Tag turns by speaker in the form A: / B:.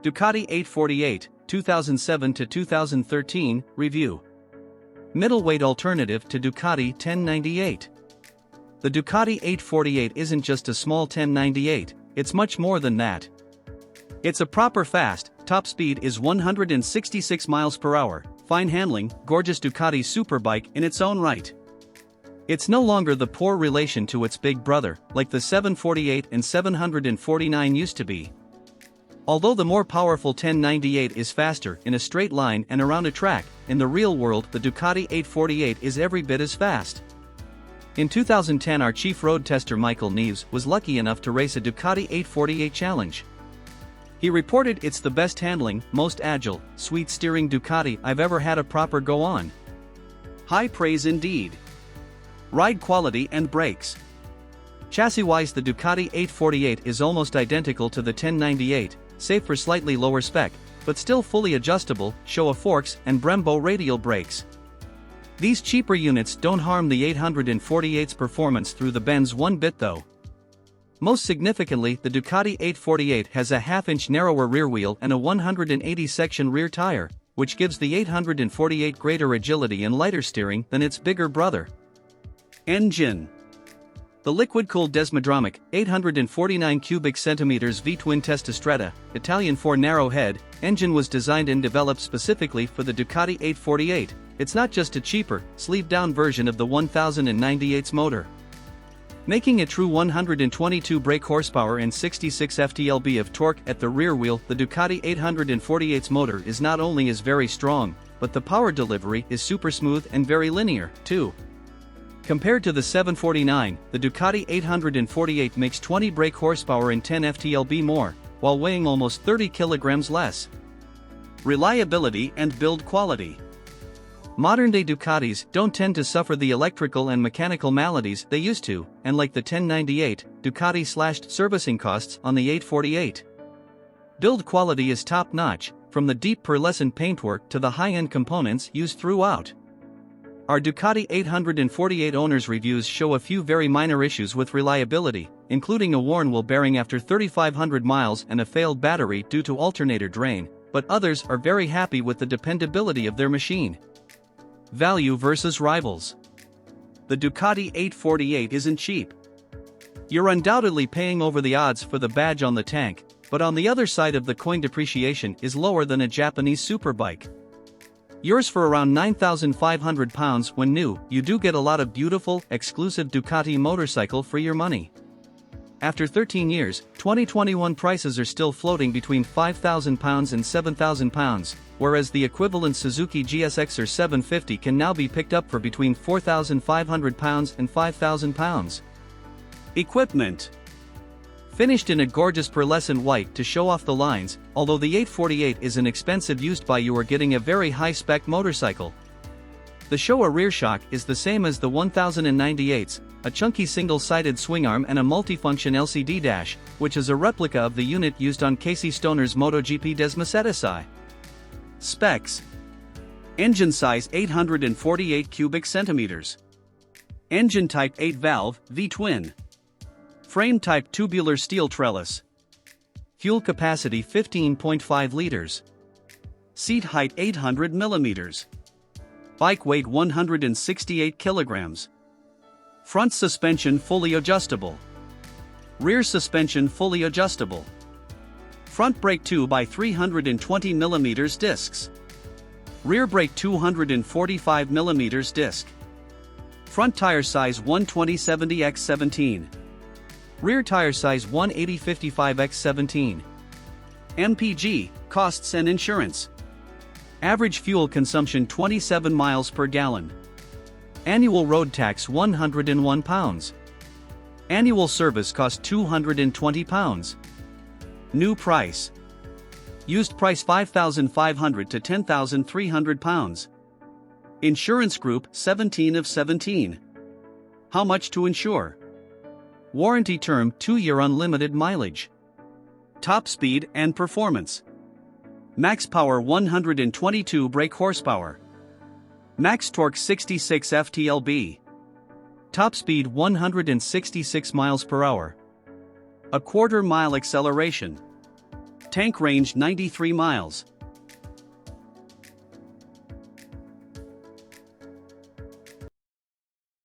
A: Ducati 848, 2007 to 2013, review. Middleweight alternative to Ducati 1098. The Ducati 848 isn't just a small 1098, it's much more than that. It's a proper fast, top speed is 166 miles per hour, fine handling, gorgeous Ducati superbike in its own right. It's no longer the poor relation to its big brother, like the 748 and 749 used to be. Although the more powerful 1098 is faster in a straight line and around a track, in the real world the Ducati 848 is every bit as fast. In 2010 our chief road tester Michael Neves was lucky enough to race a Ducati 848 challenge. He reported, "It's the best handling, most agile, sweet steering Ducati I've ever had a proper go on." High praise indeed. Ride quality and brakes. Chassis-wise the Ducati 848 is almost identical to the 1098, save for slightly lower spec, but still fully adjustable, Showa forks and Brembo radial brakes. These cheaper units don't harm the 848's performance through the bends one bit though. Most significantly, the Ducati 848 has a half-inch narrower rear wheel and a 180-section rear tire, which gives the 848 greater agility and lighter steering than its bigger brother. Engine. The liquid-cooled Desmodromic, 849 cubic centimeters V-twin Testastretta, Italian 4 head engine was designed and developed specifically for the Ducati 848. It's not just a cheaper, sleeved-down version of the 1098's motor. Making a true 122 brake horsepower and 66 ft-lb of torque at the rear wheel, the Ducati 848's motor is not only very strong, but the power delivery is super smooth and very linear, too. Compared to the 749, the Ducati 848 makes 20 brake horsepower and 10 ft-lb more, while weighing almost 30 kilograms less. Reliability and build quality. Modern-day Ducatis don't tend to suffer the electrical and mechanical maladies they used to, and like the 1098, Ducati slashed servicing costs on the 848. Build quality is top-notch, from the deep pearlescent paintwork to the high-end components used throughout. Our Ducati 848 owners' reviews show a few very minor issues with reliability, including a worn wheel bearing after 3,500 miles and a failed battery due to alternator drain, but others are very happy with the dependability of their machine. Value versus rivals. The Ducati 848 isn't cheap. You're undoubtedly paying over the odds for the badge on the tank, but on the other side of the coin depreciation is lower than a Japanese superbike. Yours for around £9,500 when new, you do get a lot of beautiful, exclusive Ducati motorcycle for your money. After 13 years, 2021 prices are still floating between £5,000 and £7,000, whereas the equivalent Suzuki GSX-R 750 can now be picked up for between £4,500 and £5,000. Equipment. Finished in a gorgeous pearlescent white to show off the lines, although the 848 is an expensive used buy, you are getting a very high-spec motorcycle. The Showa rear shock is the same as the 1098's, a chunky single-sided swing arm and a multifunction LCD dash, which is a replica of the unit used on Casey Stoner's MotoGP Desmosedici. Specs. Engine size 848 cubic centimeters. Engine type 8-valve, V-twin. Frame type tubular steel trellis. Fuel capacity 15.5 liters. Seat height 800 millimeters. Bike weight 168 kilograms. Front suspension fully adjustable. Rear suspension fully adjustable. Front brake 2x320 mm discs. Rear brake 245 mm disc. Front tire size 120/70x17. Rear tire size 180/55x17. MPG, costs and insurance. Average fuel consumption 27 miles per gallon. Annual road tax £101. Annual service cost £220. New price. Used price £5,500 to £10,300. Insurance group 17 of 17. How much to insure? Warranty term 2-year unlimited mileage. Top speed and performance. Max power 122 brake horsepower. Max torque 66 ft-lb. Top speed 166 miles per hour. A quarter-mile acceleration. Tank range 93 miles.